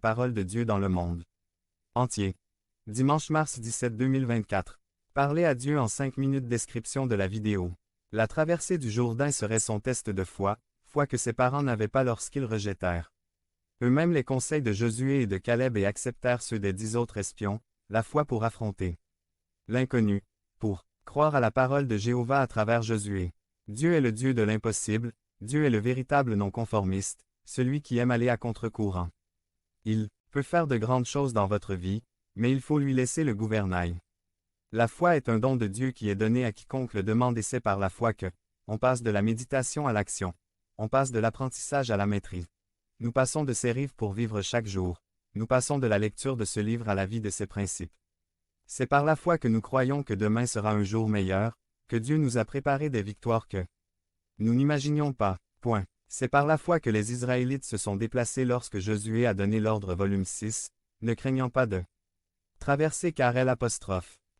Parole de Dieu dans le monde entier. Dimanche mars 17 2024. Parler à Dieu en 5 minutes. Description de la vidéo. La traversée du Jourdain serait son test de foi, foi que ses parents n'avaient pas lorsqu'ils rejetèrent eux-mêmes les conseils de Josué et de Caleb et acceptèrent ceux des 10 autres espions, la foi pour affronter l'inconnu, pour croire à la parole de Jéhovah à travers Josué. Dieu est le Dieu de l'impossible, Dieu est le véritable non-conformiste, celui qui aime aller à contre-courant. Il peut faire de grandes choses dans votre vie, mais il faut lui laisser le gouvernail. La foi est un don de Dieu qui est donné à quiconque le demande et c'est par la foi que on passe de la méditation à l'action. On passe de l'apprentissage à la maîtrise. Nous passons de ces rives pour vivre chaque jour. Nous passons de la lecture de ce livre à la vie de ses principes. C'est par la foi que nous croyons que demain sera un jour meilleur, que Dieu nous a préparé des victoires que nous n'imaginions pas. Point. C'est par la foi que les Israélites se sont déplacés lorsque Josué a donné l'ordre volume 6, ne craignant pas de traverser car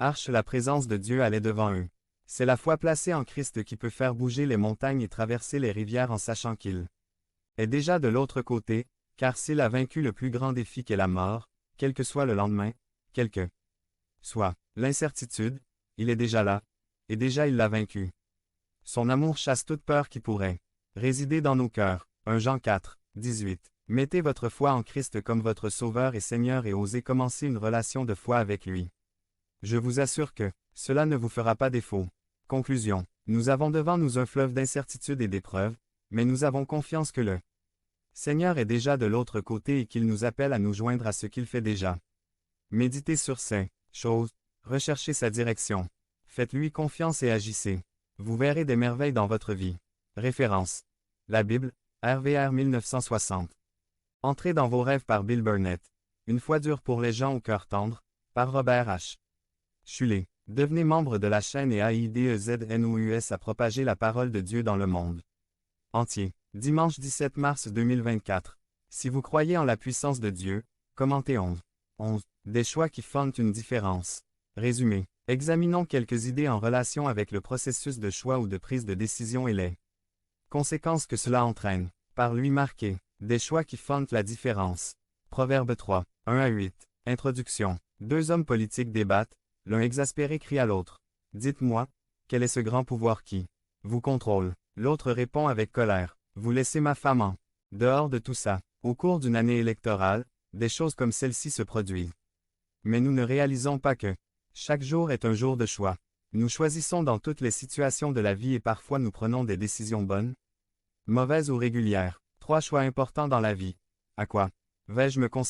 Arche la présence de Dieu allait devant eux. C'est la foi placée en Christ qui peut faire bouger les montagnes et traverser les rivières en sachant qu'il est déjà de l'autre côté, car s'il a vaincu le plus grand défi qu'est la mort, quel que soit le lendemain, quel que soit l'incertitude, il est déjà là, et déjà il l'a vaincu. Son amour chasse toute peur qui pourrait résider dans nos cœurs. 1 Jean 4, 18. Mettez votre foi en Christ comme votre Sauveur et Seigneur et osez commencer une relation de foi avec lui. Je vous assure que cela ne vous fera pas défaut. Conclusion. Nous avons devant nous un fleuve d'incertitudes et d'épreuves, mais nous avons confiance que le Seigneur est déjà de l'autre côté et qu'il nous appelle à nous joindre à ce qu'il fait déjà. Méditez sur ces choses, recherchez sa direction. Faites-lui confiance et agissez. Vous verrez des merveilles dans votre vie. Référence. La Bible, RVR 1960. Entrez dans vos rêves par Bill Burnett. Une foi dure pour les gens au cœur tendre, par Robert H. Schuller. Devenez membre de la chaîne et AIDEZNOUS à propager la parole de Dieu dans le monde entier. Dimanche 17 mars 2024. Si vous croyez en la puissance de Dieu, commentez 11. Des choix qui font une différence. Résumé. Examinons quelques idées en relation avec le processus de choix ou de prise de décision et les conséquences que cela entraîne. Par lui marqué. Des choix qui font la différence. Proverbe 3, 1 à 8. Introduction. Deux hommes politiques débattent, l'un exaspéré crie à l'autre. Dites-moi, quel est ce grand pouvoir qui vous contrôle? L'autre répond avec colère. Vous laissez ma femme en dehors de tout ça. Au cours d'une année électorale, des choses comme celle-ci se produisent. Mais nous ne réalisons pas que chaque jour est un jour de choix. Nous choisissons dans toutes les situations de la vie et parfois nous prenons des décisions bonnes, mauvaises ou régulières. 3 choix importants dans la vie. À quoi vais-je me consacrer?